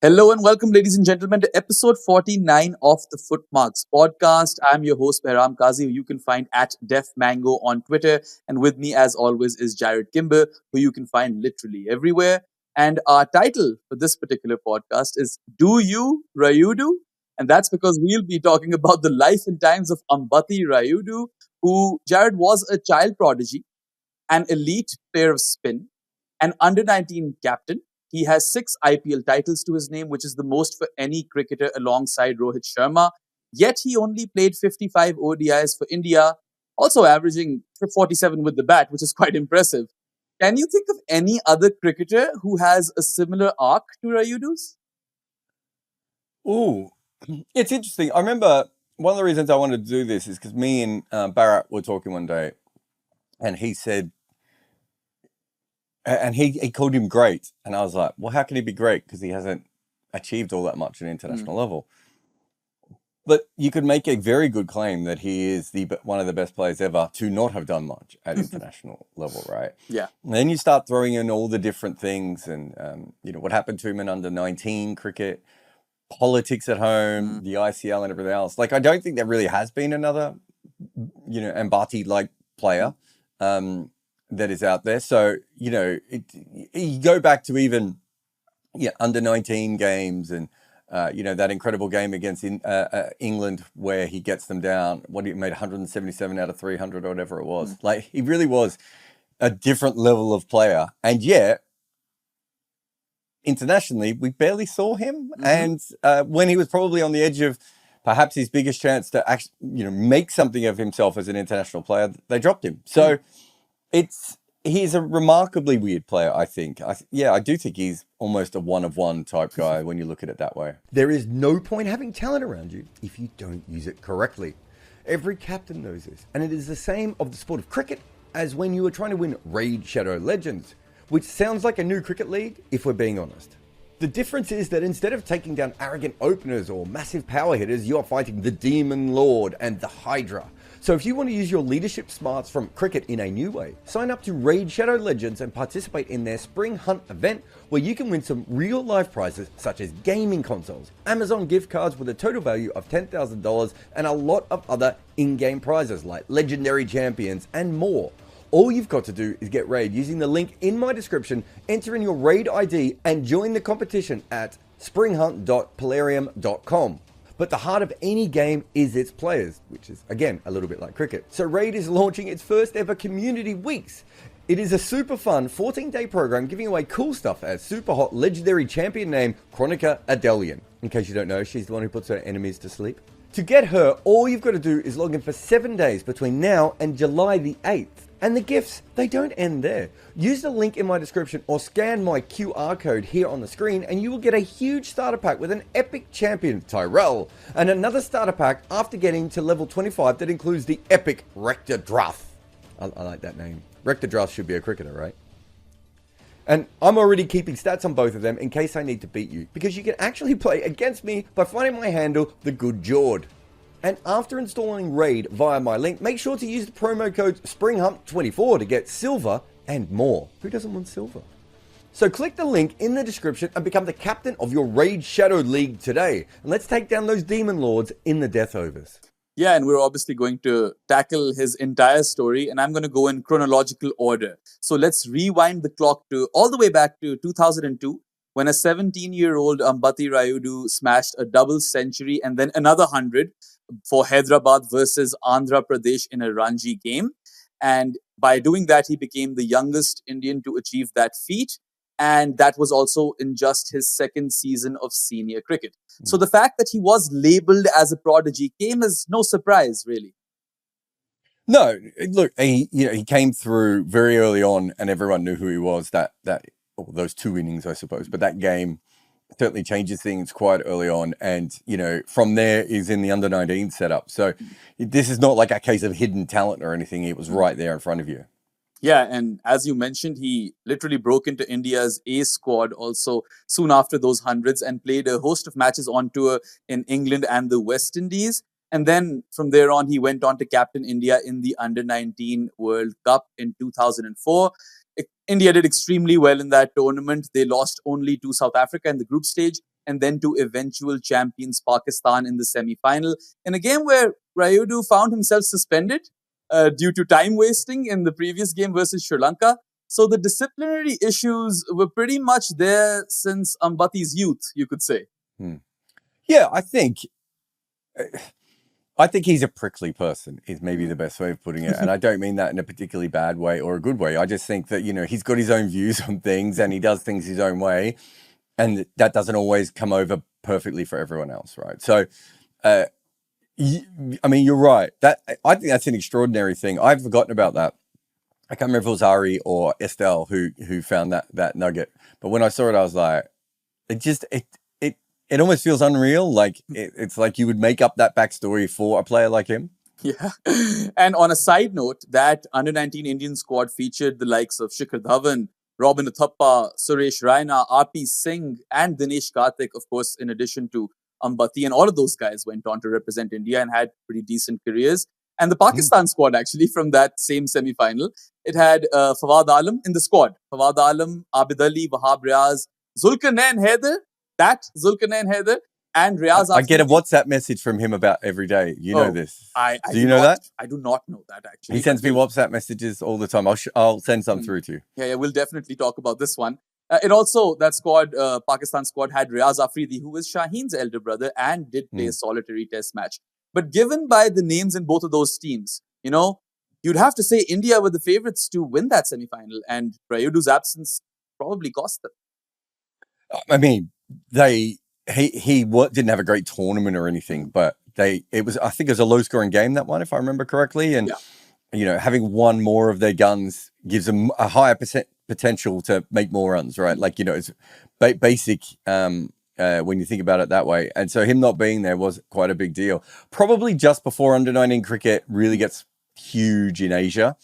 Hello and welcome, ladies and gentlemen, to episode 49 of the Footmarks podcast. I'm your host, Behram Qazi, who you can find at Def Mango on Twitter. And with me, as always, is Jarrod Kimber, who you can find literally everywhere. And our title for this particular podcast is Do You Rayudu? And that's because we'll be talking about the life and times of Ambati Rayudu, who Jarrod was a child prodigy, an elite player of spin, an under 19 captain. He has 6 IPL titles to his name, which is the most for any cricketer alongside Rohit Sharma. Yet he only played 55 ODIs for India, also averaging 47 with the bat, which is quite impressive. Can you think of any other cricketer who has a similar arc to Rayudu's? Ooh, it's interesting. I remember one of the reasons I wanted to do this is because me and Bharat were talking one day, and he said, and he called him great, and I was like, well, how can he be great? Because he hasn't achieved all that much at international level. But you could make a very good claim that he is one of the best players ever to not have done much at international level, right? Yeah. And then you start throwing in all the different things, and what happened to him in under 19 cricket, politics at home, the ICL, and everything else. Like, I don't think there really has been another, Ambati-like player that is out there. So, you go back to even under 19 games and, that incredible game against England where he gets them down. He made 177 out of 300 or whatever it was. Like, he really was a different level of player. And yet, internationally, we barely saw him. And when he was probably on the edge of perhaps his biggest chance to actually, make something of himself as an international player, they dropped him. So he's a remarkably weird player, I think. I do think he's almost a one-of-one type guy when you look at it that way. There is no point having talent around you if you don't use it correctly. Every captain knows this, and it is the same of the sport of cricket as when you are trying to win Raid Shadow Legends, which sounds like a new cricket league if we're being honest. The difference is that instead of taking down arrogant openers or massive power hitters, you are fighting the Demon Lord and the Hydra. So if you want to use your leadership smarts from cricket in a new way, sign up to Raid Shadow Legends and participate in their Spring Hunt event where you can win some real life prizes such as gaming consoles, Amazon gift cards with a total value of $10,000 and a lot of other in-game prizes like legendary champions and more. All you've got to do is get Raid using the link in my description, enter in your Raid ID and join the competition at springhunt.polarium.com. But the heart of any game is its players, which is, again, a little bit like cricket. So Raid is launching its first ever community weeks. It is a super fun 14-day program giving away cool stuff as super hot legendary champion named Chronica Adelian. In case you don't know, she's the one who puts her enemies to sleep. To get her, all you've got to do is log in for 7 days between now and July the 8th. And the gifts, they don't end there. Use the link in my description or scan my QR code here on the screen and you will get a huge starter pack with an epic champion, Tyrell, and another starter pack after getting to level 25 that includes the epic Rector Druth. I like that name. Rector Druth should be a cricketer, right? And I'm already keeping stats on both of them in case I need to beat you, because you can actually play against me by finding my handle, The Good Jord. And after installing Raid via my link, make sure to use the promo code SPRINGHUMP24 to get silver and more. Who doesn't want silver? So click the link in the description and become the captain of your Raid Shadow League today. And let's take down those Demon Lords in the Death Overs. Yeah, and we're obviously going to tackle his entire story, and I'm going to go in chronological order. So let's rewind the clock to all the way back to 2002, when a 17-year-old Ambati Rayudu smashed a double century and then another 100 for Hyderabad versus Andhra Pradesh in a Ranji game. And by doing that, he became the youngest Indian to achieve that feat. And that was also in just his second season of senior cricket. So the fact that he was labelled as a prodigy came as no surprise, really. No, look, he came through very early on, and everyone knew who he was. Those 2 innings, I suppose, but that game certainly changes things quite early on, and from there is in the under 19 setup. So this is not like a case of hidden talent or anything. It was right there in front of you. Yeah, and as you mentioned, he literally broke into India's A squad also soon after those hundreds and played a host of matches on tour in England and the West Indies. And then from there on, he went on to captain India in the Under-19 World Cup in 2004. India did extremely well in that tournament. They lost only to South Africa in the group stage, and then to eventual champions Pakistan in the semi-final, in a game where Rayudu found himself suspended due to time wasting in the previous game versus Sri Lanka. So the disciplinary issues were pretty much there since Ambati's youth, you could say. Yeah, I think he's a prickly person is maybe the best way of putting it. And I don't mean that in a particularly bad way or a good way. I just think that, he's got his own views on things and he does things his own way. And that doesn't always come over perfectly for everyone else, right? So, you're right. I think that's an extraordinary thing. I've forgotten about that. I can't remember if it was Ari or Estelle who found that nugget. But when I saw it, I was like, it almost feels unreal. Like it's like you would make up that backstory for a player like him. Yeah. And on a side note, that under-19 Indian squad featured the likes of Shikhar Dhawan, Robin Uthappa, Suresh Raina, RP Singh, and Dinesh Karthik, of course, in addition to Ambati. And all of those guys went on to represent India and had pretty decent careers. And the Pakistan squad, actually, from that same semi-final, it had Fawad Alam in the squad. Fawad Alam, Abid Ali, Wahab Riaz, Zulkarnain Haider, and Riaz. I get a WhatsApp message from him about every day. You know this. Do you know that? I do not know that, actually. He sends me WhatsApp messages all the time. I'll send some through to you. Yeah, we'll definitely talk about this one. That squad, Pakistan squad, had Riaz Afridi, who was Shaheen's elder brother and did play a solitary test match. But given by the names in both of those teams, you'd have to say India were the favourites to win that semi-final, and Rayudu's absence probably cost them. I mean, he didn't have a great tournament or anything, but I think it was a low-scoring game, that one, if I remember correctly, and having one more of their guns gives them a higher potential to make more runs, right? Like it's basic. When you think about it that way. And so him not being there was quite a big deal. Probably just before under-19 cricket really gets huge in Asia.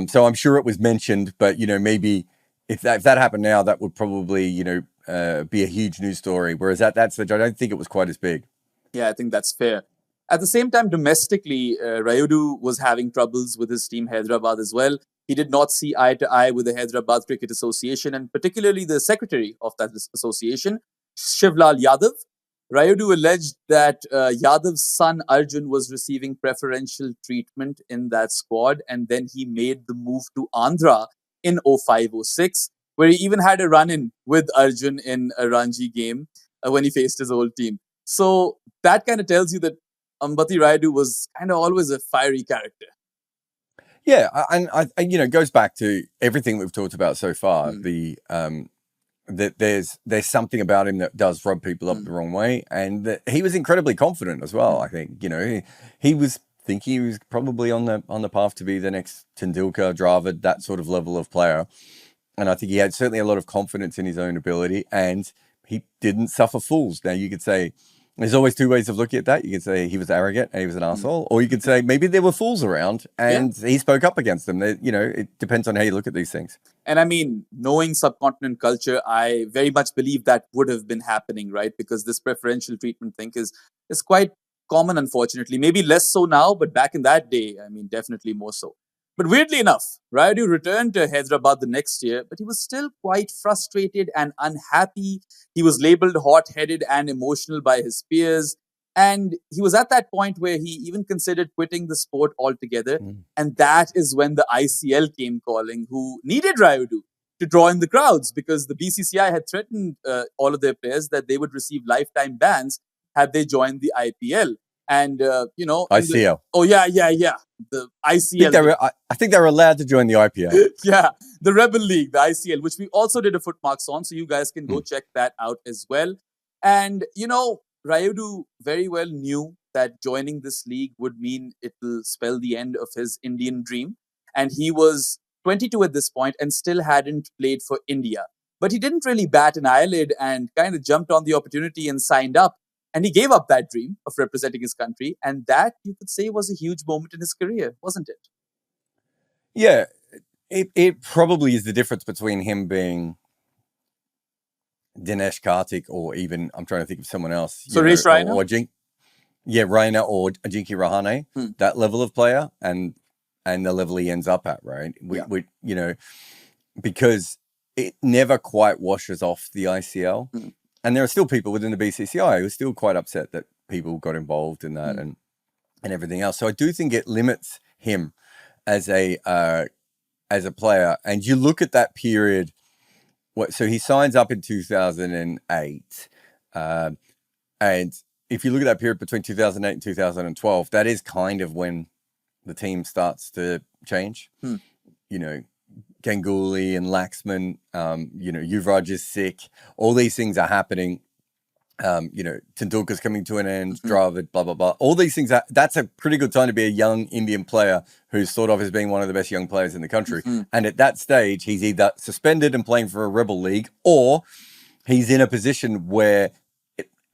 So I'm sure it was mentioned, but, maybe if that happened now, that would probably, be a huge news story. Whereas at that stage, I don't think it was quite as big. Yeah, I think that's fair. At the same time, domestically, Rayudu was having troubles with his team Hyderabad as well. He did not see eye to eye with the Hyderabad Cricket Association and particularly the secretary of that association, Shivlal Yadav. Rayudu alleged that Yadav's son Arjun was receiving preferential treatment in that squad, and then he made the move to Andhra in 05-06, where he even had a run-in with Arjun in a Ranji game when he faced his old team. So that kind of tells you that Ambati Rayudu was kind of always a fiery character. Yeah, and it goes back to everything we've talked about so far. That there's something about him that does rub people up the wrong way, and that he was incredibly confident as well. I think he was thinking he was probably on the path to be the next Tendulkar, Dravid, that sort of level of player, and I think he had certainly a lot of confidence in his own ability, and he didn't suffer fools. Now you could say there's always two ways of looking at that. You could say he was arrogant and he was an arsehole, or you could say maybe there were fools around and he spoke up against them. It depends on how you look at these things. And I mean, knowing subcontinent culture, I very much believe that would have been happening, right? Because this preferential treatment thing is quite common, unfortunately. Maybe less so now, but back in that day, I mean, definitely more so. But weirdly enough, Rayudu returned to Hyderabad the next year, but he was still quite frustrated and unhappy. He was labelled hot-headed and emotional by his peers. And he was at that point where he even considered quitting the sport altogether. And that is when the ICL came calling, who needed Rayudu to draw in the crowds, because the BCCI had threatened all of their players that they would receive lifetime bans had they joined the IPL. And, ICL. The ICL. I think they were allowed to join the IPL. Yeah, the Rebel League, the ICL, which we also did a footmarks on. So you guys can go check that out as well. And, Rayudu very well knew that joining this league would mean it will spell the end of his Indian dream. And he was 22 at this point and still hadn't played for India. But he didn't really bat an eyelid and kind of jumped on the opportunity and signed up. And he gave up that dream of representing his country. And that, you could say, was a huge moment in his career, wasn't it? Yeah, it probably is the difference between him being Dinesh Karthik, or even, I'm trying to think of someone else. Suresh Raina? Raina or Ajinkya Rahane, that level of player, and the level he ends up at, right? Because it never quite washes off the ICL. and there are still people within the BCCI who are still quite upset that people got involved in that and everything else. So I do think it limits him as a player. And you look at that period. So he signs up in 2008, and if you look at that period between 2008 and 2012, that is kind of when the team starts to change. You know, Ganguly and Laxman, you know, Yuvraj is sick. All these things are happening. You know, Tendulkar's coming to an end, Dravid, blah, blah, blah. All these things, that's a pretty good time to be a young Indian player who's thought of as being one of the best young players in the country. And at that stage, he's either suspended and playing for a rebel league, or he's in a position where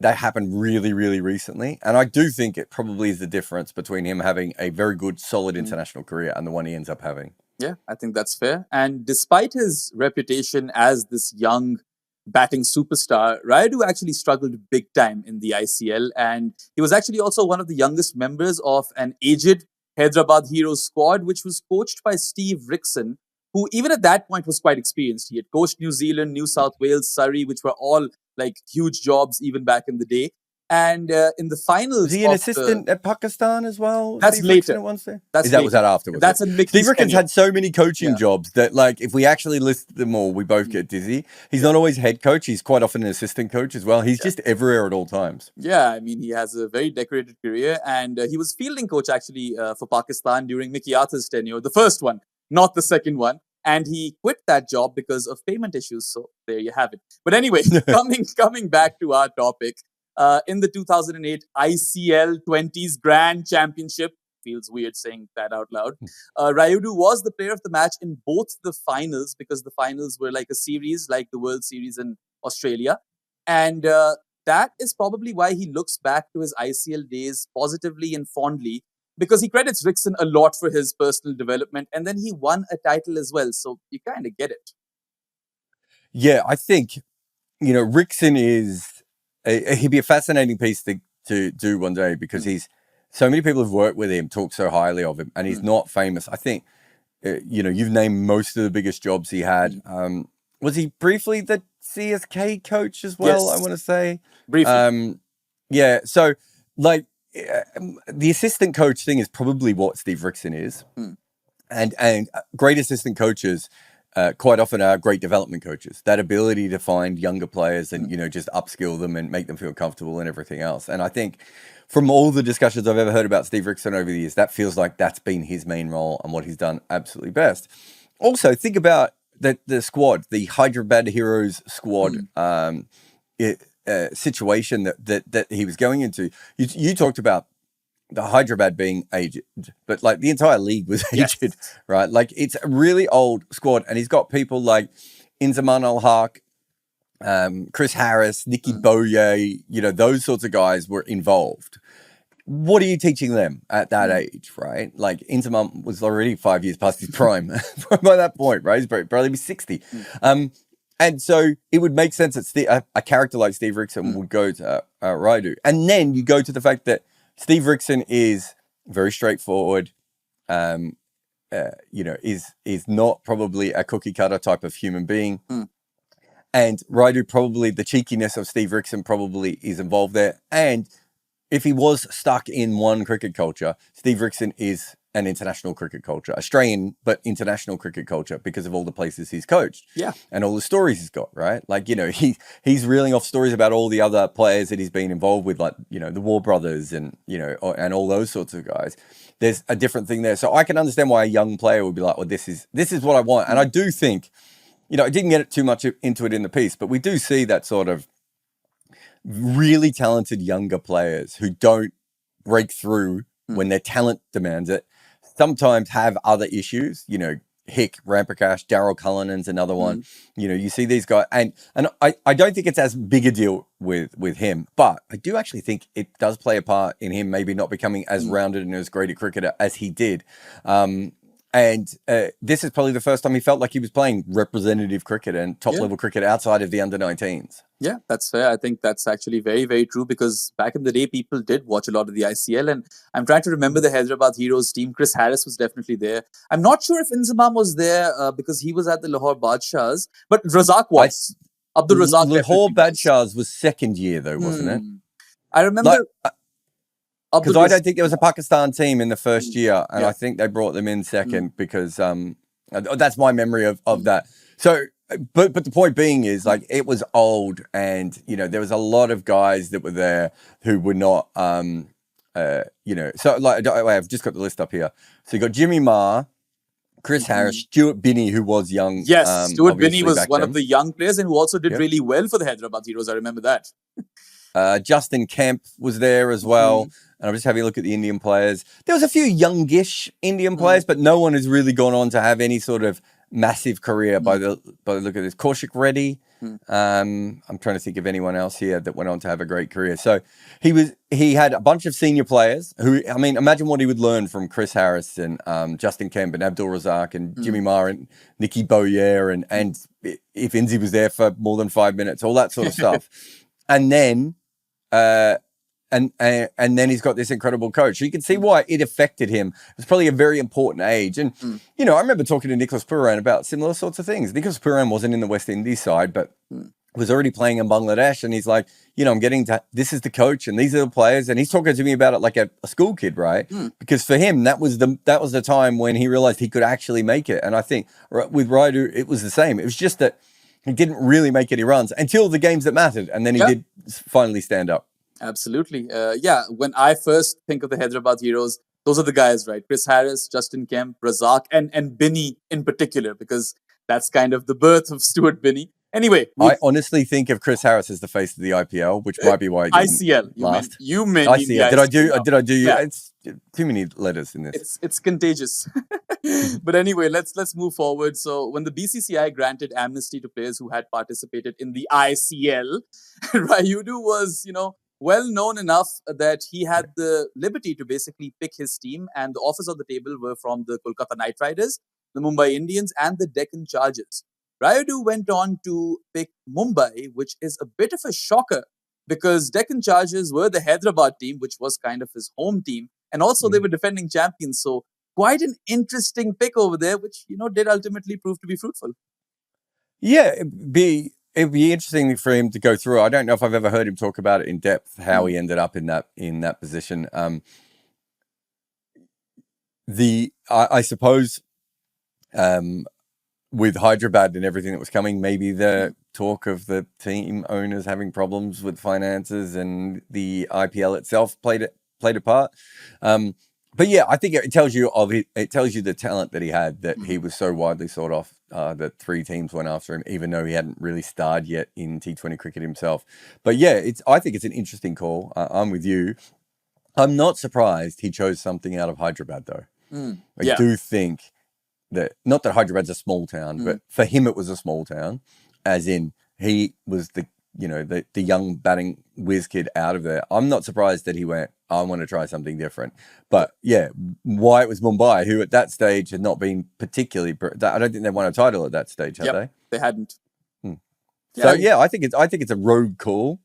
that happened really, really recently. And I do think it probably is the difference between him having a very good, solid international career and the one he ends up having. Yeah, I think that's fair. And despite his reputation as this young batting superstar, Rayudu actually struggled big time in the ICL, and he was actually also one of the youngest members of an aged Hyderabad Heroes squad, which was coached by Steve Rickson, who even at that point was quite experienced. He had coached New Zealand, New South Wales, Surrey, which were all like huge jobs even back in the day. And in the finals, was he an assistant at Pakistan as well? That's Steve later. Was there? Was that afterwards? That's in Steve Rickens had so many coaching jobs that, like, if we actually list them all, we both get dizzy. He's not always head coach. He's quite often an assistant coach as well. He's just everywhere at all times. Yeah, I mean, he has a very decorated career, and he was fielding coach actually for Pakistan during Mickey Arthur's tenure, the first one, not the second one. And he quit that job because of payment issues. So there you have it. But anyway, coming back to our topic, in the 2008 ICL 20s Grand Championship, feels weird saying that out loud, Rayudu was the player of the match in both the finals, because the finals were like a series, like the World Series in Australia. And that is probably why he looks back to his ICL days positively and fondly, because he credits Rickson a lot for his personal development, and then he won a title as well. So you kind of get it. Yeah, I think, you know, Rickson he'd be a fascinating piece to do one day, because so many people who've worked with him talk so highly of him, and he's not famous. I think, you know, you've named most of the biggest jobs he had. Was he briefly the CSK coach as well? Yes. I want to say Briefly. Yeah. So, like, the assistant coach thing is probably what Steve Rickson is, and great assistant coaches quite often are great development coaches. That ability to find younger players and, you know, just upskill them and make them feel comfortable and everything else. And I think from all the discussions I've ever heard about Steve Rickson over the years, that feels like that's been his main role and what he's done absolutely best. Also, think about the squad, the Hyderabad Heroes squad situation that he was going into. You talked about the Hyderabad being aged, but like the entire league was aged, right? Like, it's a really old squad, and he's got people like Inzaman Al-Haq, Chris Harris, Nicky Boye, you know, those sorts of guys were involved. What are you teaching them at that age, right? Like, Inzaman was already 5 years past his prime by that point, right? He's probably be 60. And so it would make sense that a character like Steve Rickson would go to Rayudu. And then you go to the fact that Steve Rickson is very straightforward, you know, is not probably a cookie cutter type of human being. And Rayudu, probably the cheekiness of Steve Rickson probably is involved there. And if he was stuck in one cricket culture, Steve Rickson is an international cricket culture, Australian, but international cricket culture, because of all the places he's coached. Yeah. And all the stories he's got, right? Like, you know, he's reeling off stories about all the other players that he's been involved with, like, you know, the War Brothers and, you know, and all those sorts of guys. There's a different thing there. So I can understand why a young player would be like, well, this is what I want. And I do think, you know, I didn't get too much into it in the piece, but we do see that sort of really talented younger players who don't break through when their talent demands it, sometimes have other issues. You know, Hick, Ramprakash, Daryl Cullinan's another one. You know, you see these guys, and I don't think it's as big a deal with him, but I do actually think it does play a part in him maybe not becoming as rounded and as great a cricketer as he did. And this is probably the first time he felt like he was playing representative cricket and top-level cricket outside of the under-19s. Yeah, that's fair. I think that's actually very, very true, because back in the day, people did watch a lot of the ICL, and I'm trying to remember the Hyderabad Heroes team. Chris Harris was definitely there. I'm not sure if Inzamam was there because he was at the Lahore Badshahs, but Razak was. Abdul Razak Lahore definitely was. Badshah's was second year though, wasn't it? I remember Because I don't think there was a Pakistan team in the first year, and Yeah. I think they brought them in second because that's my memory of that. So, but the point being is like it was old, and there was a lot of guys that were there who were not So like I've just got the list up here. So you got Jimmy Marr, Chris Harris, Stuart Binney, who was young. Yes, Stuart Binney was one then. of the young players and who also did really well for the Hyderabad Heroes. I remember that. Justin Kemp was there as well. And I'm just having a look at the Indian players. There was a few youngish Indian players, but no one has really gone on to have any sort of massive career by the look of this. Kaushik Reddy. I'm trying to think of anyone else here that went on to have a great career. So he had a bunch of senior players who, I mean, imagine what he would learn from Chris Harris and Justin Kemp and Abdul Razak and Jimmy Marr and Nicky Boyer and if Inzi was there for more than 5 minutes, all that sort of stuff. And then and then he's got this incredible coach. So you can see why it affected him. It's probably a very important age. And, I remember talking to Nicholas Pooran about similar sorts of things. Nicholas Pooran wasn't in the West Indies side, but was already playing in Bangladesh. And he's like, I'm getting to, this is the coach and these are the players. And he's talking to me about it like a school kid, right? Because for him, that was the time when he realized he could actually make it. And I think with Rayudu, it was the same. It was just that he didn't really make any runs until the games that mattered. And then he did finally stand up. Absolutely. When I first think of the Hyderabad Heroes, those are the guys, right? Chris Harris, Justin Kemp, Razak, and Binney in particular, because that's kind of the birth of Stuart Binney. Anyway, I honestly think of Chris Harris as the face of the IPL, which might be why he didn't ICL. last. You mean ICL. Did I do? Yeah. It's too many letters in this. It's contagious. But anyway, let's move forward. So when the BCCI granted amnesty to players who had participated in the ICL, Rayudu was, well known enough that he had the liberty to basically pick his team, and the offers on the table were from the Kolkata Knight Riders, the Mumbai Indians, and the Deccan Chargers. Rayudu went on to pick Mumbai, which is a bit of a shocker because Deccan Chargers were the Hyderabad team, which was kind of his home team, and also they were defending champions. So quite an interesting pick over there, which did ultimately prove to be fruitful. Yeah, it'd be interesting for him to go through. I don't know if I've ever heard him talk about it in depth, how he ended up in that position. I suppose with Hyderabad and everything that was coming, maybe the talk of the team owners having problems with finances and the IPL itself played a part. But yeah, I think it tells you the talent that he had, that he was so widely sought off that 3 teams went after him, even though he hadn't really starred yet in T20 cricket himself. But yeah, I think it's an interesting call. I'm with you. I'm not surprised he chose something out of Hyderabad though. I do think that, not that Hyderabad's a small town, but for him it was a small town, as in he was the young batting whiz kid out of there. I'm not surprised that he went, I want to try something different. But yeah, why it was Mumbai, who at that stage had not been particularly, I don't think they won a title at that stage, had they? They hadn't. So yeah, I think it's a rogue call.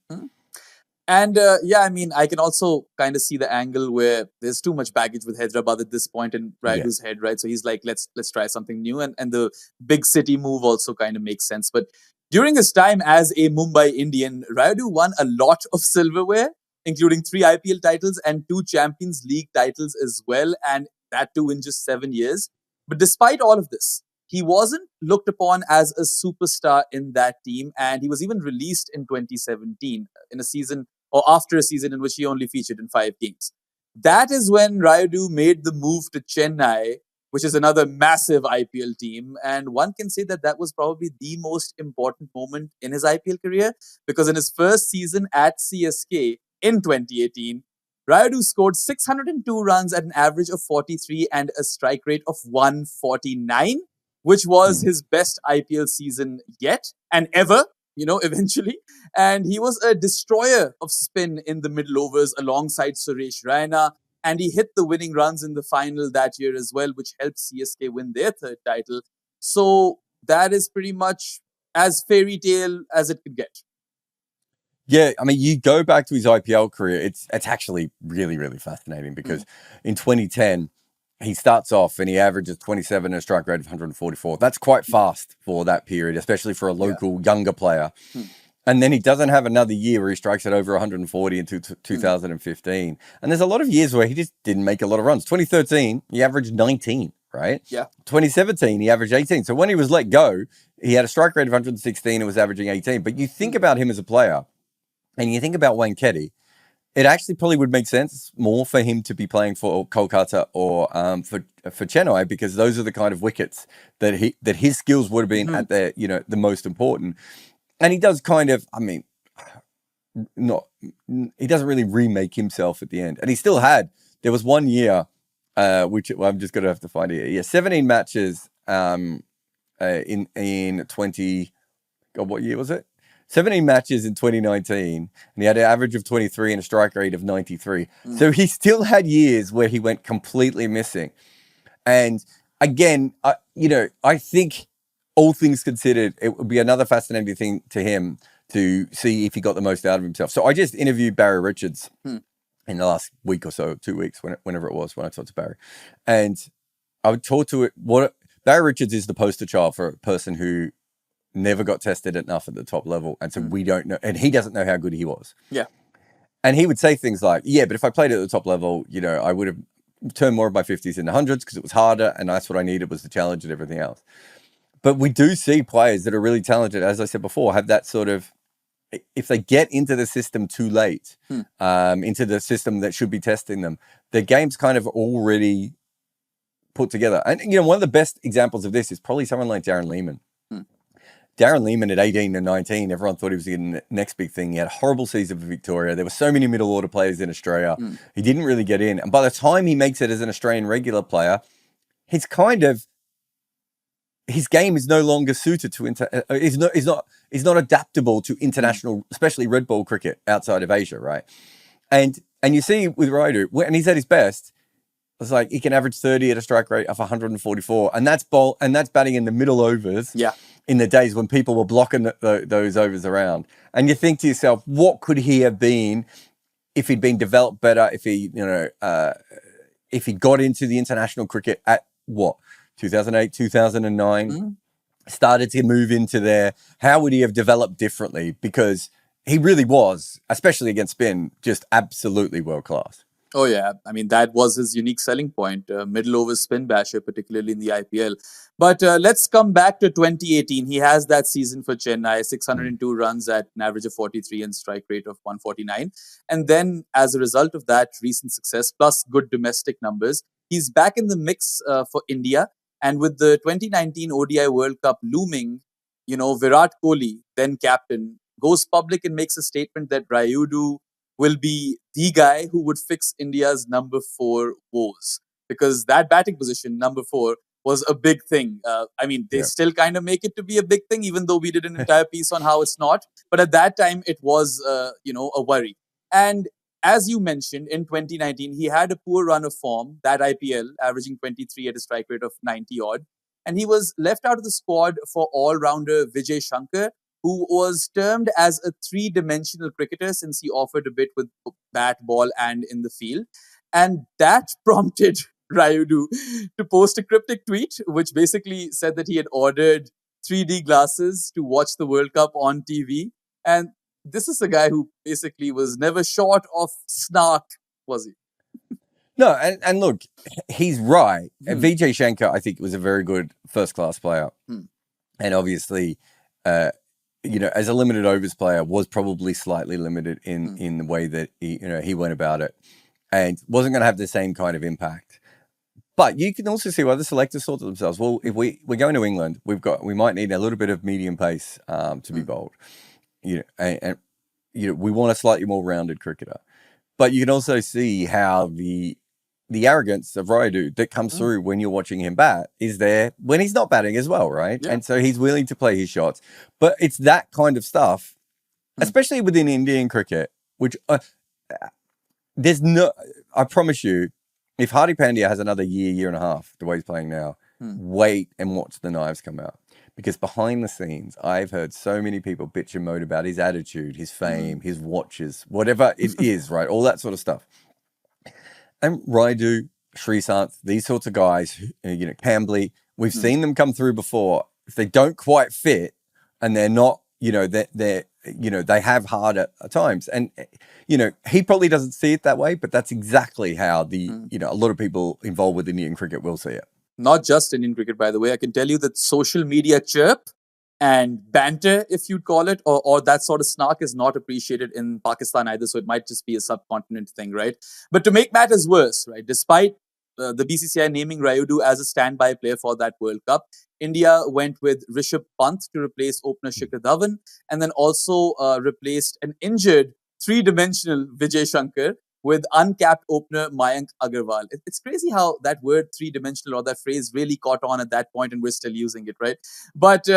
And I can also kind of see the angle where there's too much baggage with Hyderabad at this point in Rayudu's head, right? So he's like, let's try something new. And the big city move also kind of makes sense. But during his time as a Mumbai Indian, Rayudu won a lot of silverware, including 3 IPL titles and 2 Champions League titles as well, and that too in just 7 years. But despite all of this, he wasn't looked upon as a superstar in that team, and he was even released in 2017 in a season, or after a season in which he only featured in 5 games. That is when Rayudu made the move to Chennai, which is another massive IPL team. And one can say that was probably the most important moment in his IPL career, because in his first season at CSK in 2018, Rayudu scored 602 runs at an average of 43 and a strike rate of 149, which was his best IPL season yet and ever, eventually. And he was a destroyer of spin in the middle overs alongside Suresh Raina. And he hit the winning runs in the final that year as well, which helped CSK win their 3rd title. So that is pretty much as fairy tale as it could get. Yeah, I mean, you go back to his IPL career, it's actually really, really fascinating because in 2010, he starts off and he averages 27 and a strike rate of 144. That's quite fast for that period, especially for a local younger player. And then he doesn't have another year where he strikes at over 140 in 2015. And there's a lot of years where he just didn't make a lot of runs. 2013, he averaged 19, right? Yeah. 2017, he averaged 18. So when he was let go, he had a strike rate of 116 and was averaging 18. But you think about him as a player and you think about Wayne Keddy, it actually probably would make sense more for him to be playing for Kolkata or for Chennai, because those are the kind of wickets that his skills would have been at their, the most important. And he does kind of, he doesn't really remake himself at the end. And he still there was 1 year, which I'm just going to have to find it. Yeah, 17 matches in 20, God, what year was it? 17 matches in 2019, and he had an average of 23 and a strike rate of 93. So he still had years where he went completely missing. And again, I think all things considered, it would be another fascinating thing to him to see if he got the most out of himself. So I just interviewed Barry Richards in the last week or so, 2 weeks, whenever it was, when I talked to Barry. And I would talk to Barry Richards is the poster child for a person who never got tested enough at the top level. And so we don't know, and he doesn't know how good he was. Yeah. And he would say things like, yeah, but if I played at the top level, I would have turned more of my 50s into hundreds because it was harder. And that's what I needed, was the challenge and everything else. But we do see players that are really talented, as I said before, have that sort of, if they get into the system too late, into the system that should be testing them, their game's kind of already put together. And, one of the best examples of this is probably someone like Darren Lehman. Darren Lehman at 18 and 19, everyone thought he was getting the next big thing. He had a horrible season for Victoria. There were so many middle order players in Australia. He didn't really get in. And by the time he makes it as an Australian regular player, his game is no longer suited to is not adaptable to international, especially red ball cricket outside of Asia, right? And you see with Rayudu, when he's at his best, it's like he can average 30 at a strike rate of 144, and that's batting in the middle overs. Yeah. In the days when people were blocking those overs around. And you think to yourself, what could he have been if he'd been developed better, if he got into the international cricket at 2008, 2009, started to move into there, how would he have developed differently? Because he really was, especially against spin, just absolutely world-class. Oh, yeah. I mean, that was his unique selling point, middle over spin basher, particularly in the IPL. But let's come back to 2018. He has that season for Chennai, 602 runs at an average of 43 and strike rate of 149. And then as a result of that recent success, plus good domestic numbers, he's back in the mix for India. And with the 2019 ODI World Cup looming, Virat Kohli, then captain, goes public and makes a statement that Rayudu will be the guy who would fix India's number 4 woes. Because that batting position, number 4, was a big thing. They still kind of make it to be a big thing, even though we did an entire piece on how it's not. But at that time, it was, a worry. And as you mentioned, in 2019, he had a poor run of form, that IPL, averaging 23 at a strike rate of 90-odd. And he was left out of the squad for all-rounder Vijay Shankar, who was termed as a 3-dimensional cricketer since he offered a bit with bat, ball, and in the field. And that prompted Rayudu to post a cryptic tweet, which basically said that he had ordered 3D glasses to watch the World Cup on TV. And this is a guy who basically was never short of snark, was he? No, and look, he's right. Vijay Shankar, I think, was a very good first-class player. And obviously, as a limited overs player, was probably slightly limited in the way that he went about it, and wasn't going to have the same kind of impact. But you can also see why the selectors thought to themselves, well, if we're going to England, we might need a little bit of medium pace to be bowled. And we want a slightly more rounded cricketer. But you can also see how the arrogance of Rayudu that comes through when you're watching him bat is there when he's not batting as well, right? Yeah. And so he's willing to play his shots. But it's that kind of stuff, especially within Indian cricket, which I promise you, if Hardik Pandya has another year and a half, the way he's playing now, wait and watch the knives come out. Because behind the scenes, I've heard so many people bitch and moan about his attitude, his fame, his watches, whatever it is, right? All that sort of stuff. And Rayudu, Srisanth, these sorts of guys, Cambley, we've seen them come through before. If they don't quite fit and they're not, they have harder times. And, he probably doesn't see it that way, but that's exactly how a lot of people involved with Indian cricket will see it. Not just Indian cricket, by the way. I can tell you that social media chirp and banter, if you'd call it, or that sort of snark is not appreciated in Pakistan either. So it might just be a subcontinent thing, right? But to make matters worse, right, despite the BCCI naming Rayudu as a standby player for that World Cup, India went with Rishabh Pant to replace opener Shikhar Dhawan, and then also replaced an injured three-dimensional Vijay Shankar with uncapped opener Mayank Agarwal. It's crazy how that word three-dimensional or that phrase really caught on at that point and we're still using it, right? But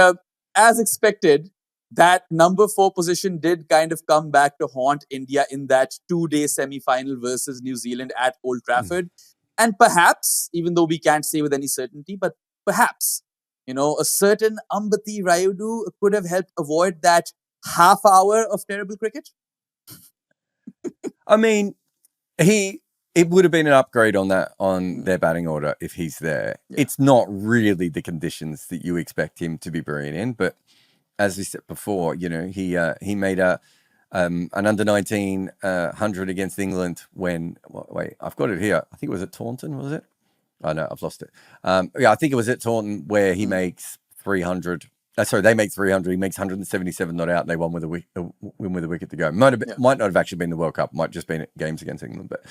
as expected, that number 4 position did kind of come back to haunt India in that 2-day semi-final versus New Zealand at Old Trafford. And perhaps, even though we can't say with any certainty, but perhaps, a certain Ambati Rayudu could have helped avoid that half hour of terrible cricket. I mean, it would have been an upgrade on their batting order if he's there. Yeah. It's not really the conditions that you expect him to be brilliant in, but as we said before, he made an under-19 100 against England when, wait, I've got it here. I think it was at Taunton, was it? Oh, no, I've lost it. I think it was at Taunton where he makes 300. They make 300. He makes 177 not out. And they win with a wicket to go. Might not have actually been the World Cup. Might just been games against England. But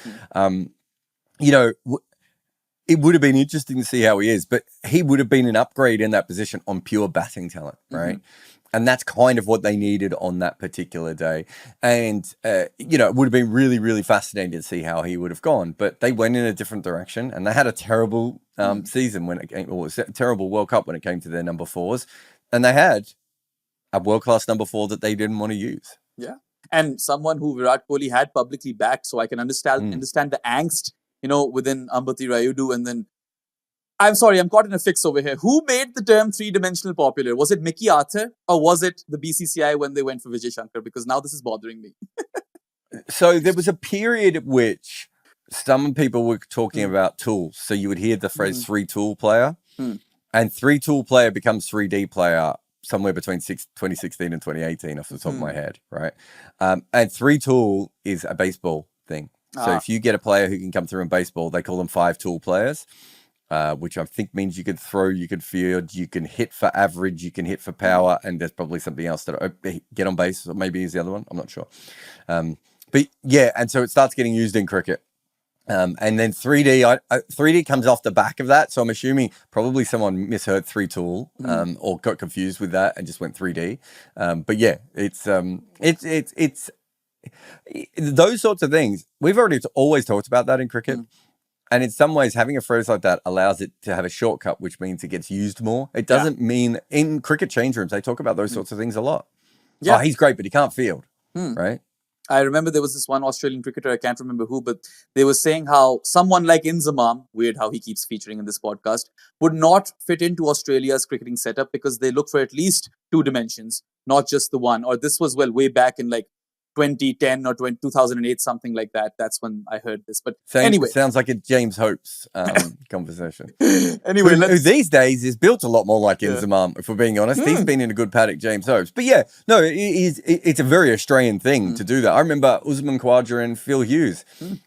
it would have been interesting to see how he is. But he would have been an upgrade in that position on pure batting talent, right? And that's kind of what they needed on that particular day. And it would have been really, really fascinating to see how he would have gone. But they went in a different direction, and they had a terrible season when it came, or a terrible World Cup when it came to their number 4s. And they had a world-class number 4 that they didn't want to use. Yeah. And someone who Virat Kohli had publicly backed, so I can understand the angst, within Ambati Rayudu. And then, I'm sorry, I'm caught in a fix over here. Who made the term three-dimensional popular? Was it Mickey Arthur or was it the BCCI when they went for Vijay Shankar? Because now this is bothering me. So there was a period at which some people were talking about tools. So you would hear the phrase 3-tool player. And 3-tool player becomes 3D player somewhere between 2016 and 2018 off the top of my head, right? And 3-tool is a baseball thing. So if you get a player who can come through in baseball, they call them 5-tool players, which I think means you could throw, you could field, you can hit for average, you can hit for power, and there's probably something else that get on base, or maybe is the other one. I'm not sure. But yeah, and so it starts getting used in cricket. And then 3D comes off the back of that. So I'm assuming probably someone misheard 3-tool or got confused with that and just went 3D. But yeah, it's those sorts of things. We've always talked about that in cricket. And in some ways, having a phrase like that allows it to have a shortcut, which means it gets used more. It doesn't mean in cricket change rooms, they talk about those sorts of things a lot. Yeah. Oh, he's great, but he can't field, right? I remember there was this one Australian cricketer, I can't remember who, but they were saying how someone like Inzamam, weird how he keeps featuring in this podcast, would not fit into Australia's cricketing setup because they look for at least 2 dimensions, not just the one. Or this was, way back in 2010 or 2008, something like that. That's when I heard this. But anyway. Sounds like a James Hope's conversation. Anyway, who these days is built a lot more like Inzamam, if we're being honest. He's been in a good paddock, James Hope's. But yeah, no, it's a very Australian thing to do that. I remember Usman Khawaja and Phil Hughes.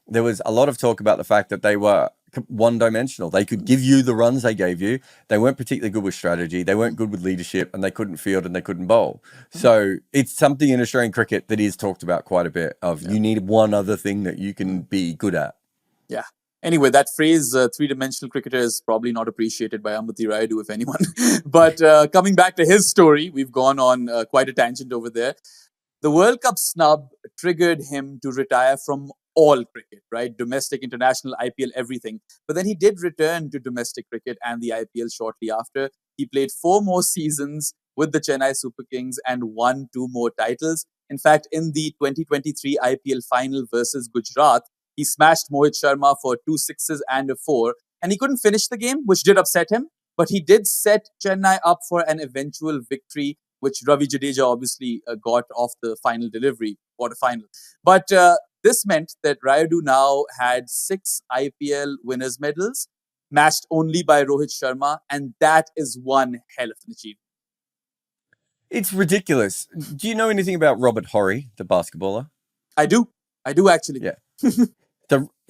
There was a lot of talk about the fact that they were one-dimensional. They could give you the runs they gave you. They weren't particularly good with strategy. They weren't good with leadership, and they couldn't field and they couldn't bowl. So it's something in Australian cricket that is talked about quite a bit of you need one other thing that you can be good at. Yeah. Anyway, that phrase, three-dimensional cricketer, is probably not appreciated by Ambati Rayudu, if anyone. But coming back to his story, we've gone on quite a tangent over there. The World Cup snub triggered him to retire from all cricket, right? Domestic, international, IPL, everything. But then he did return to domestic cricket and the IPL shortly after. He played 4 more seasons with the Chennai Super Kings and won 2 more titles. In fact, in the 2023 IPL final versus Gujarat, he smashed Mohit Sharma for 2 sixes and a 4. And he couldn't finish the game, which did upset him. But he did set Chennai up for an eventual victory, which Ravi Jadeja obviously got off the final delivery, quarterfinal. But This meant that Rayudu now had 6 IPL winners' medals, matched only by Rohit Sharma, and that is one hell of an achievement. It's ridiculous. Do you know anything about Robert Horry, the basketballer? I do actually. Yeah.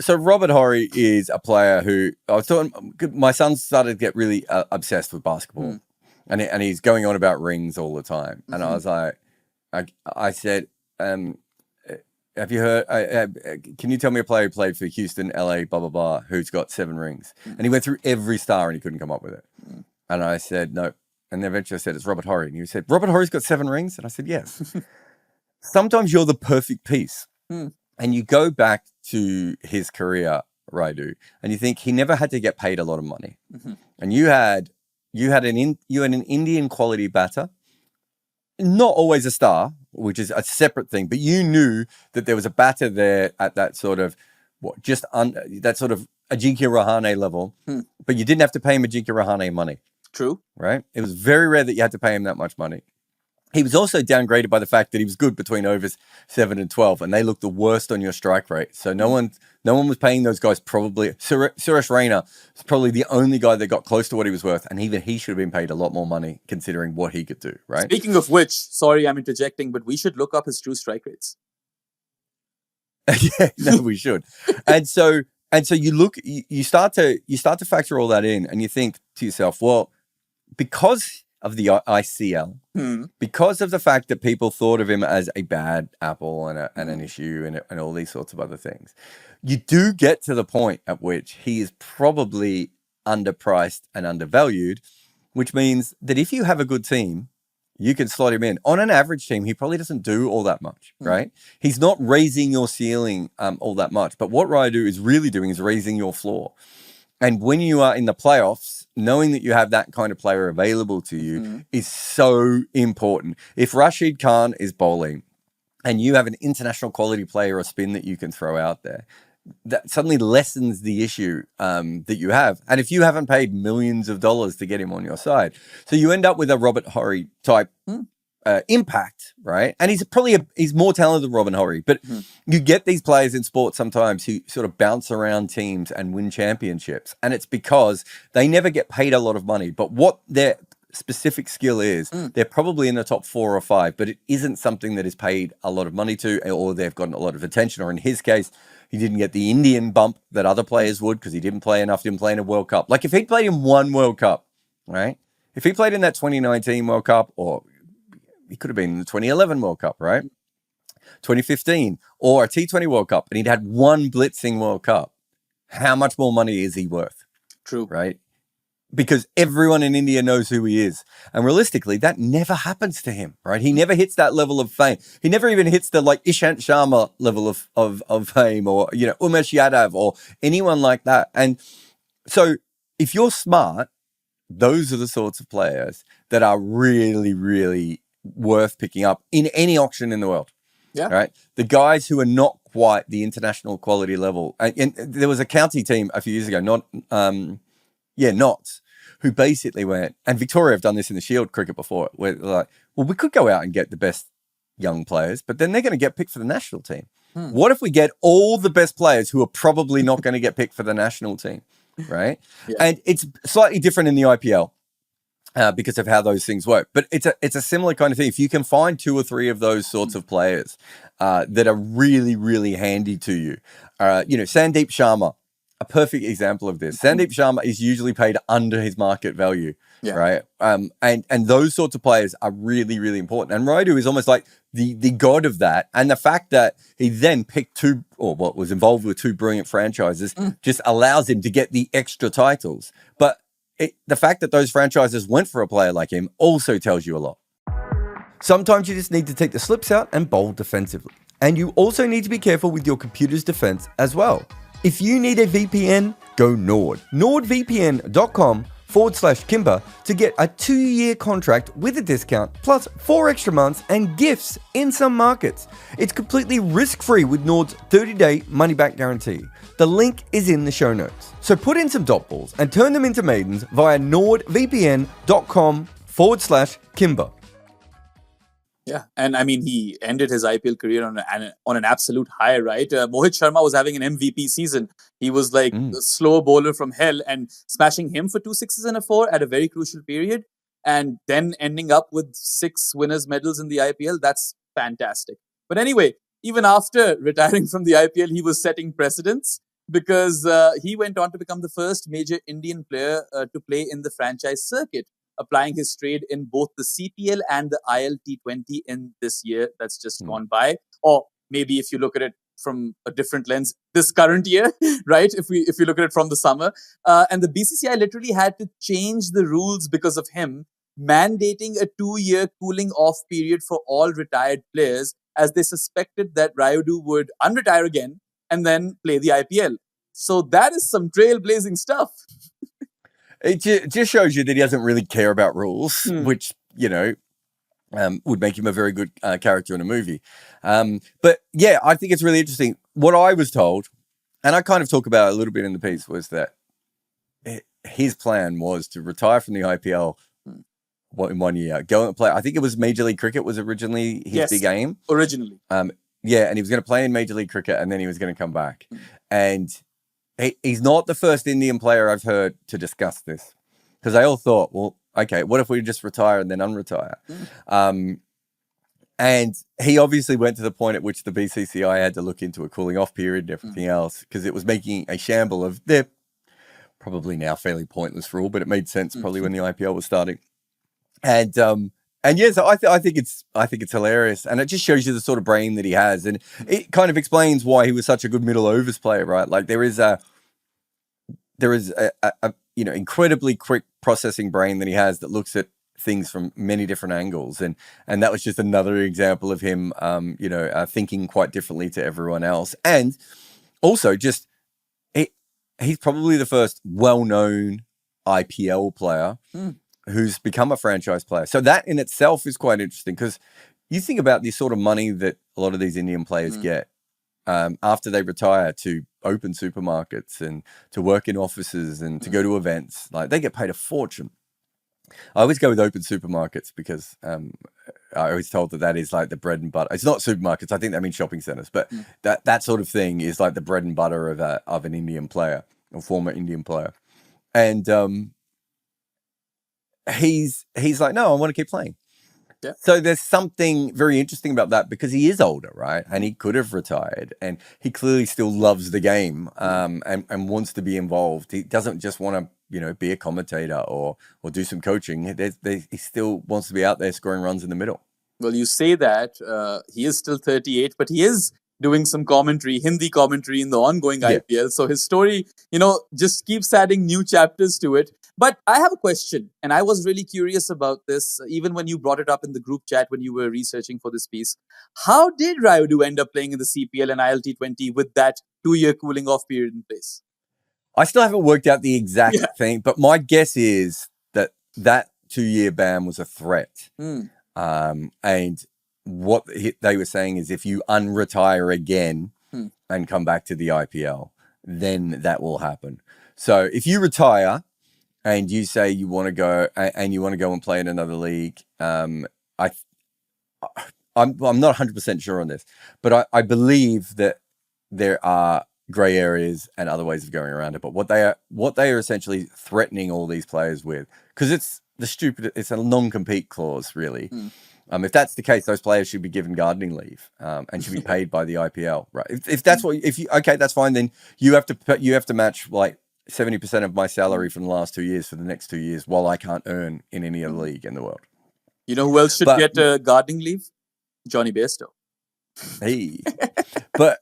So Robert Horry is a player who I thought my son started to get really obsessed with basketball, and he's going on about rings all the time. And I was like, I said, have you heard? Can you tell me a player who played for Houston, LA, blah blah blah, who's got 7 rings? And he went through every star and he couldn't come up with it. And I said no. And then eventually I said, it's Robert Horry. And he said, Robert Horry's got 7 rings? And I said, yes. Sometimes you're the perfect piece. And you go back to his career, Rayudu, and you think he never had to get paid a lot of money. And you had an Indian quality batter, not always a star, which is a separate thing, but you knew that there was a batter there at that sort of that sort of Ajinkya Rahane level, but you didn't have to pay him Ajinkya Rahane money. True. Right? It was very rare that you had to pay him that much money. He was also downgraded by the fact that he was good between overs 7 and 12, and they looked the worst on your strike rate. So no one was paying those guys probably. Suresh Raina is probably the only guy that got close to what he was worth, and even he should have been paid a lot more money considering what he could do, right? Speaking of which, sorry I'm interjecting, but we should look up his true strike rates. Yeah, no, we should. And so you start to factor all that in, and you think to yourself, well, because of the ICL, because of the fact that people thought of him as a bad apple and an issue and all these sorts of other things, you do get to the point at which he is probably underpriced and undervalued, which means that if you have a good team, you can slot him in. On an average team, he probably doesn't do all that much, right? He's not raising your ceiling all that much, but what Rayudu is really doing is raising your floor. And when you are in the playoffs, knowing that you have that kind of player available to you is so important. If Rashid Khan is bowling and you have an international quality player or spin that you can throw out there, that suddenly lessens the issue that you have. And if you haven't paid millions of dollars to get him on your side, so you end up with a Robert Horry type impact, right? And he's more talented than Robin Horry, but you get these players in sports sometimes who sort of bounce around teams and win championships, and it's because they never get paid a lot of money, but what their specific skill is, they're probably in the top 4 or 5, but it isn't something that is paid a lot of money to, or they've gotten a lot of attention, or in his case, he didn't get the Indian bump that other players would because he didn't play enough, didn't play in a World Cup. Like if he'd played in one World Cup, right? If he played in that 2019 World Cup, or he could have been in the 2011 World Cup, right? 2015, or a T20 World Cup, and he'd had one blitzing World Cup. How much more money is he worth? True. Right? Because everyone in India knows who he is. And realistically, that never happens to him, right? He never hits that level of fame. He never even hits the like Ishant Sharma level of fame, or, you know, Umesh Yadav or anyone like that. And so if you're smart, those are the sorts of players that are really, really worth picking up in any auction in the world. Yeah. Right. The guys who are not quite the international quality level. And there was a county team a few years ago, Notts, who basically went, and Victoria have done this in the Shield cricket before, where they're like, well, we could go out and get the best young players, but then they're going to get picked for the national team. What if we get all the best players who are probably not going to get picked for the national team? Right. Yeah. And it's slightly different in the IPL. Because of how those things work. But it's a similar kind of thing. If you can find 2 or 3 of those sorts of players that are really, really handy to you. Sandeep Sharma, a perfect example of this. Sandeep Sharma is usually paid under his market value, right? And those sorts of players are really, really important. And Rayudu is almost like the god of that. And the fact that he then picked was involved with 2 brilliant franchises just allows him to get the extra titles. But the fact that those franchises went for a player like him also tells you a lot. Sometimes you just need to take the slips out and bowl defensively. And you also need to be careful with your computer's defense as well. If you need a VPN, go Nord. NordVPN.com/Kimber to get a 2-year contract with a discount, plus 4 extra months and gifts in some markets. It's completely risk-free with Nord's 30-day money-back guarantee. The link is in the show notes. So put in some dot balls and turn them into maidens via NordVPN.com/Kimber. Yeah, and I mean, he ended his IPL career on an absolute high, right? Mohit Sharma was having an MVP season. He was like a slow bowler from hell, and smashing him for 2 sixes and a four at a very crucial period, and then ending up with 6 winners' medals in the IPL. That's fantastic. But anyway, even after retiring from the IPL, he was setting precedents because he went on to become the first major Indian player to play in the franchise circuit, applying his trade in both the CPL and the ILT20 in this year that's just gone by. Or maybe if you look at it from a different lens, this current year, right? If we look at it from the summer, and the BCCI literally had to change the rules because of him, mandating a 2-year cooling off period for all retired players, as they suspected that Rayudu would unretire again and then play the IPL. So that is some trailblazing stuff. It just shows you that he doesn't really care about rules, which, would make him a very good character in a movie. But yeah, I think it's really interesting. What I was told, and I kind of talk about it a little bit in the piece, was that his plan was to retire from the IPL in 1 year, go and play. I think it was Major League Cricket was originally his big aim. Originally. Yeah, and he was going to play in Major League Cricket, and then he was going to come back. And he's not the first Indian player I've heard to discuss this, because they all thought, well, okay, what if we just retire and then unretire? And he obviously went to the point at which the BCCI had to look into a cooling off period and everything else, because it was making a shamble of their probably now fairly pointless rule, but it made sense probably when the IPL was starting. And yeah, so I think it's hilarious, and it just shows you the sort of brain that he has, and it kind of explains why he was such a good middle overs player, right? Like there is a incredibly quick processing brain that he has that looks at things from many different angles, and that was just another example of him, thinking quite differently to everyone else, and also just he's probably the first well-known IPL player who's become a franchise player. So that in itself is quite interesting, because you think about the sort of money that a lot of these Indian players get after they retire to open supermarkets and to work in offices and to go to events. Like, they get paid a fortune. I always go with open supermarkets because I always told that is like the bread and butter. It's not supermarkets. I think that means shopping centers, but that sort of thing is like the bread and butter of an Indian player or former Indian player. And he's like, no, I want to keep playing. Yeah. So there's something very interesting about that, because he is older, right? And he could have retired, and he clearly still loves the game, and wants to be involved. He doesn't just want to, be a commentator or do some coaching. He still wants to be out there scoring runs in the middle. Well, you say that he is still 38, but he is doing some Hindi commentary in the ongoing IPL. So his story, just keeps adding new chapters to it. But I have a question, and I was really curious about this, even when you brought it up in the group chat when you were researching for this piece. How did Rayudu end up playing in the CPL and ILT20 with that 2-year cooling off period in place? I still haven't worked out the exact thing, but my guess is that 2-year ban was a threat. And what they were saying is, if you unretire again and come back to the IPL, then that will happen. So if you retire and you say you want to go and play in another league, I'm not 100% sure on this, but I believe that there are grey areas and other ways of going around it. But what they are essentially threatening all these players with, because it's a non-compete clause, really. If that's the case, those players should be given gardening leave and should be paid by the IPL, right? If that's that's fine. Then you have to match like 70% of my salary from the last 2 years for the next 2 years, while I can't earn in any other league in the world. You know who else should get gardening leave? Johnny Bairstow. Hey, but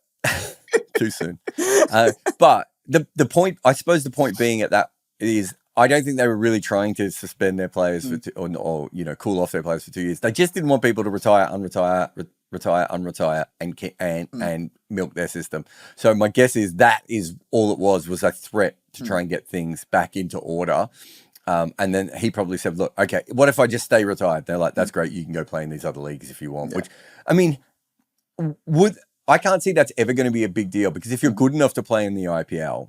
too soon. But the point, I suppose, the point being at that is, I don't think they were really trying to suspend their players or cool off their players for 2 years. They just didn't want people to retire, unretire, and milk their system. So my guess is that is all it was a threat to try and get things back into order. And then he probably said, look, okay, what if I just stay retired? They're like, that's great. You can go play in these other leagues if you want, which, I mean, I can't see that's ever going to be a big deal, because if you're good enough to play in the IPL,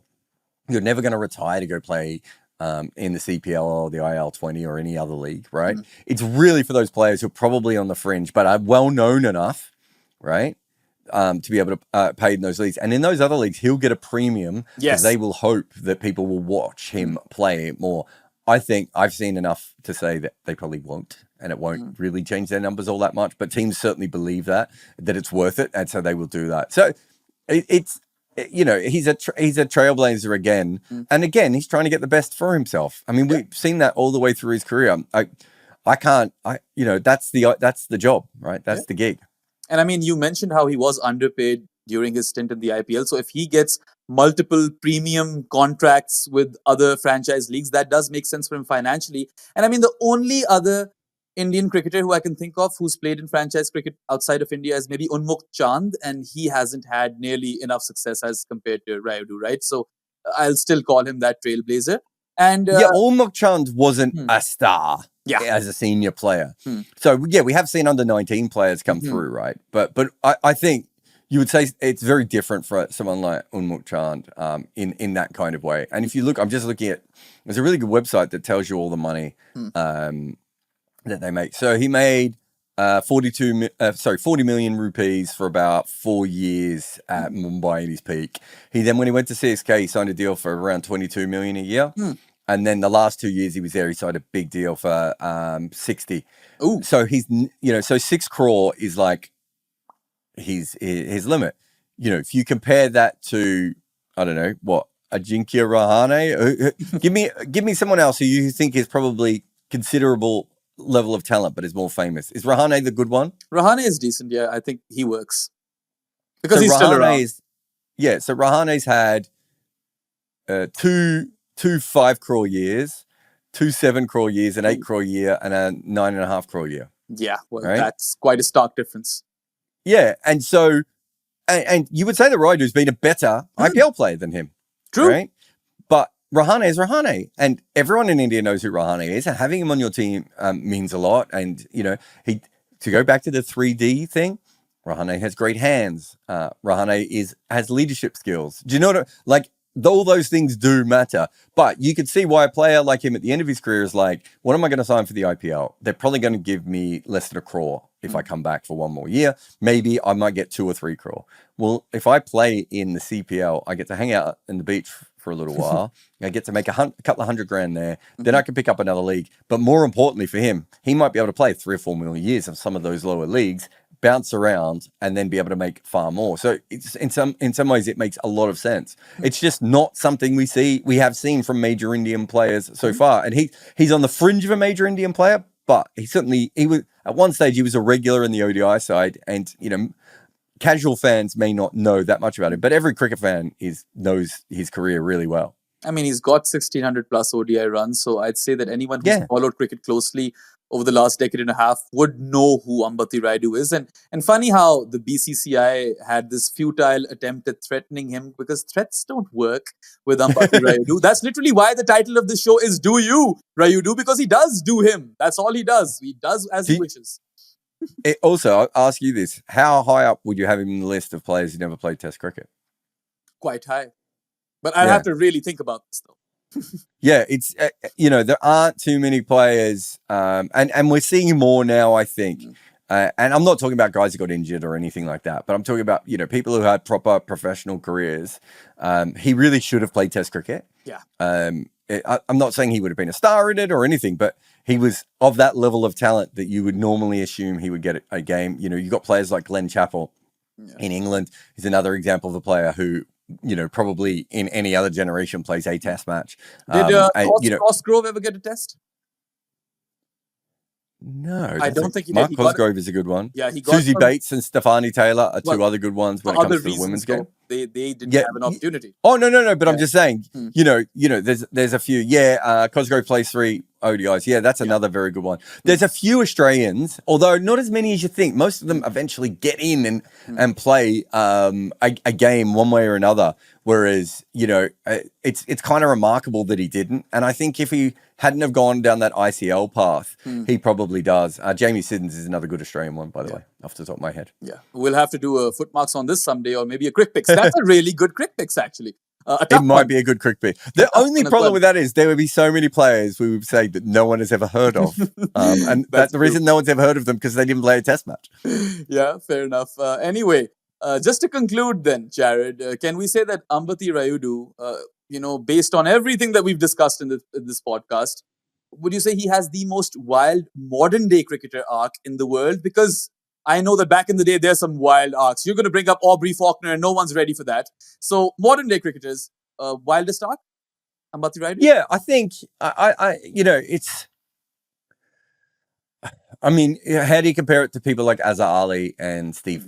you're never going to retire to go play in the CPL or the IL20 or any other league, right? It's really for those players who are probably on the fringe, but are well known enough, right? To be able to pay in those leagues. And in those other leagues, he'll get a premium because they will hope that people will watch him play more. I think I've seen enough to say that they probably won't, and it won't really change their numbers all that much. But teams certainly believe that it's worth it, and so they will do that. So it's he's a trailblazer again, and again he's trying to get the best for himself. I mean, we've seen that all the way through his career. That's the job, right? That's the gig. And I mean, you mentioned how he was underpaid during his stint in the IPL. So if he gets multiple premium contracts with other franchise leagues, that does make sense for him financially. And I mean, the only other Indian cricketer who I can think of who's played in franchise cricket outside of India is maybe Unmukt Chand, and he hasn't had nearly enough success as compared to Rayudu, right? So I'll still call him that trailblazer. And Unmukt Chand wasn't a star as a senior player. So we have seen under 19 players come through, right? But I think you would say it's very different for someone like Unmukt Chand in that kind of way. And if you look, I'm just looking at, there's a really good website that tells you all the money that they make. So he made 40 million rupees for about 4 years at Mumbai at his peak. He then, when he went to CSK, he signed a deal for around 22 million a year. And then the last 2 years he was there, he signed a big deal for 60. Ooh. So he's, so 6 crore is like his limit. If you compare that to, I don't know, what, Ajinkya Rahane? Give me someone else who you think is probably considerable level of talent, but is more famous. Is Rahane the good one? Rahane is decent, yeah. I think he works. Because he's still around. So Rahane's had two 5 crore years, 2 7 crore years, an 8 crore year, and a 9.5 crore year. Yeah, well, that's quite a stark difference. Yeah, and so, and you would say that Rayudu's been a better IPL player than him. True. Right? But Rahane is Rahane, and everyone in India knows who Rahane is, and having him on your team means a lot. And, to go back to the 3D thing, Rahane has great hands. Rahane has leadership skills. Do you know what, all those things do matter, but you could see why a player like him at the end of his career is like, what am I going to sign for the IPL? They're probably going to give me less than a crore if I come back for 1 more year. Maybe I might get 2 or 3 crore. Well, if I play in the CPL, I get to hang out in the beach for a little while. I get to make a couple of $100,000 there. Then I can pick up another league. But more importantly for him, he might be able to play 3 or 4 more years of some of those lower leagues, bounce around, and then be able to make far more. So it's in some ways it makes a lot of sense. It's just not something we have seen from major Indian players so far. And he's on the fringe of a major Indian player, but he was at one stage he was a regular in the ODI side, and casual fans may not know that much about him, but every cricket fan knows his career really well. I mean, he's got 1,600 plus ODI runs, so I'd say that anyone who's followed cricket closely over the last decade and a half would know who Ambati Rayudu is. And funny how the BCCI had this futile attempt at threatening him, because threats don't work with Ambati Rayudu. That's literally why the title of the show is Do You, Rayudu, because he does do him. That's all he does. He does as he wishes. Also, I'll ask you this. How high up would you have him in the list of players who never played Test cricket? Quite high. But I'd have to really think about this, though. Yeah, it's, there aren't too many players, and we're seeing more now, I think. And I'm not talking about guys who got injured or anything like that, but I'm talking about, people who had proper professional careers. He really should have played Test cricket. Yeah. I'm not saying he would have been a star in it or anything, but he was of that level of talent that you would normally assume he would get a game. You've got players like Glenn Chappell in England. He's another example of a player who, probably in any other generation plays a Test match. Did Cosgrove ever get a Test? No, I don't think he Mark did. Cosgrove is a good one. Yeah, he got Susie Bates and Stefani Taylor are two other good ones when it comes to the women's game. They didn't have an opportunity. Oh no! But I'm just saying, there's a few. Yeah, Cosgrove plays 3 ODIs. Yeah, that's another very good one. There's a few Australians, although not as many as you think. Most of them eventually get in and play a game one way or another. Whereas, it's kind of remarkable that he didn't. And I think if he hadn't have gone down that ICL path, he probably does. Jamie Siddons is another good Australian one, by the way, off the top of my head. Yeah, we'll have to do a footmarks on this someday, or maybe a Crick Picks. That's a really good Crick Picks, actually. A It tough might one. be a good cricket bit. The only one as problem well. with that is there would be so many players we would say that no one has ever heard of. And that's the reason no one's ever heard of them because they didn't play a test match. Yeah, fair enough. Anyway, just to conclude then, Jared, can we say that Ambati Rayudu, based on everything that we've discussed in this podcast, would you say he has the most wild modern day cricketer arc in the world? Because I know that back in the day, there's some wild arcs. You're going to bring up Aubrey Faulkner and no one's ready for that. So modern day cricketers, wildest arc? Ambati Rayudu? Yeah, I think, it's... I mean, how do you compare it to people like Azhar Ali and Steve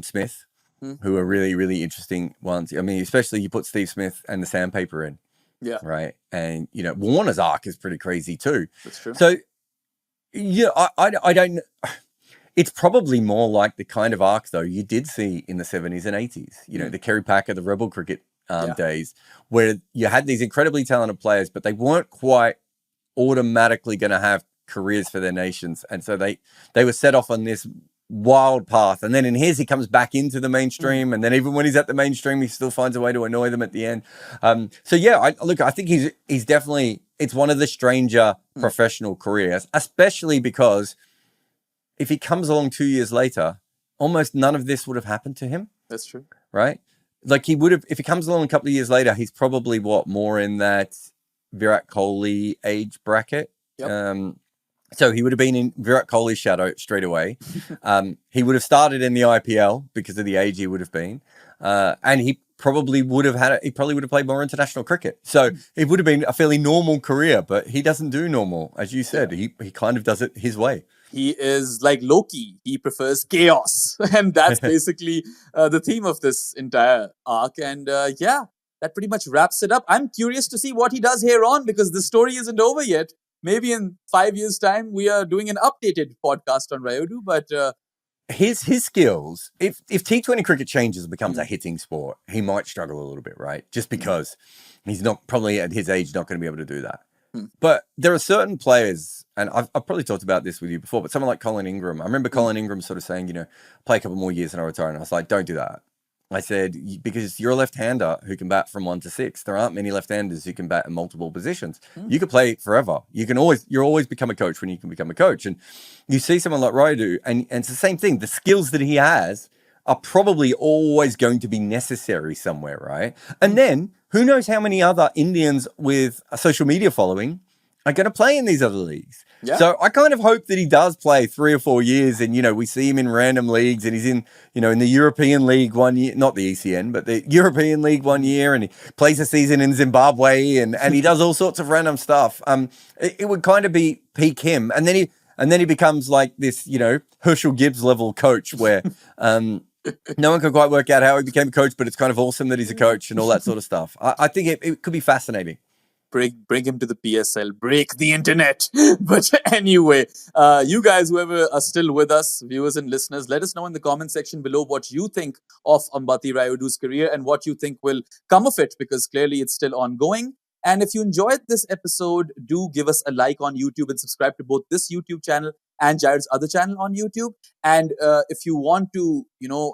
Smith, who are really, really interesting ones? I mean, especially you put Steve Smith and the sandpaper in. Yeah. Right. And, Warner's arc is pretty crazy too. That's true. So, yeah, I don't... It's probably more like the kind of arc, though, you did see in the 70s and 80s. The Kerry Packer, the Rebel cricket days, where you had these incredibly talented players, but they weren't quite automatically going to have careers for their nations. And so they were set off on this wild path. And then in his, he comes back into the mainstream. And then even when he's at the mainstream, he still finds a way to annoy them at the end. I think he's definitely, it's one of the stranger professional careers, especially because if he comes along 2 years later, almost none of this would have happened to him. That's true. Right? Like he would have, if he comes along a couple of years later, he's probably more in that Virat Kohli age bracket. Yep. So he would have been in Virat Kohli's shadow straight away. He would have started in the IPL because of the age he would have been. And he probably would have played more international cricket. So it would have been a fairly normal career, but he doesn't do normal. As you said, he kind of does it his way. He is like Loki. He prefers chaos. And that's basically the theme of this entire arc. And that pretty much wraps it up. I'm curious to see what he does here on because the story isn't over yet. Maybe in 5 years' time, we are doing an updated podcast on Rayudu. But his skills, if T20 cricket changes and becomes a hitting sport, he might struggle a little bit, right? Just because he's not probably at his age not going to be able to do that. But there are certain players, and I've probably talked about this with you before, but someone like Colin Ingram, I remember Colin Ingram sort of saying, play a couple more years and I'll retire. And I was like, don't do that. I said, because you're a left-hander who can bat from 1 to 6. There aren't many left-handers who can bat in multiple positions. You could play forever. You'll always become a coach when you can become a coach. And you see someone like Rayudu, and it's the same thing. The skills that he has are probably always going to be necessary somewhere, right? And then who knows how many other Indians with a social media following are going to play in these other leagues. Yeah. So I kind of hope that he does play 3 or 4 years and, we see him in random leagues and he's in, in the European League 1 year, not the ECN, but the European League 1 year, and he plays a season in Zimbabwe and he does all sorts of random stuff. It would kind of be peak him. And then he becomes like this, Herschel Gibbs level coach where, no one can quite work out how he became a coach, but it's kind of awesome that he's a coach and all that sort of stuff. I think it could be fascinating. Bring him to the PSL, break the internet. But anyway, you guys, whoever are still with us, viewers and listeners, let us know in the comment section below what you think of Ambati Rayudu's career and what you think will come of it, because clearly it's still ongoing. And if you enjoyed this episode, do give us a like on YouTube and subscribe to both this YouTube channel and Jared's other channel on YouTube. And if you want to,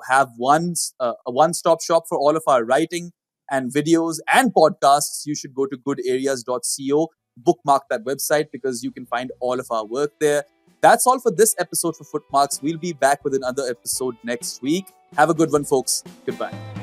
have a one-stop shop for all of our writing and videos and podcasts, you should go to goodareas.co, bookmark that website because you can find all of our work there. That's all for this episode for Footmarks. We'll be back with another episode next week. Have a good one, folks. Goodbye.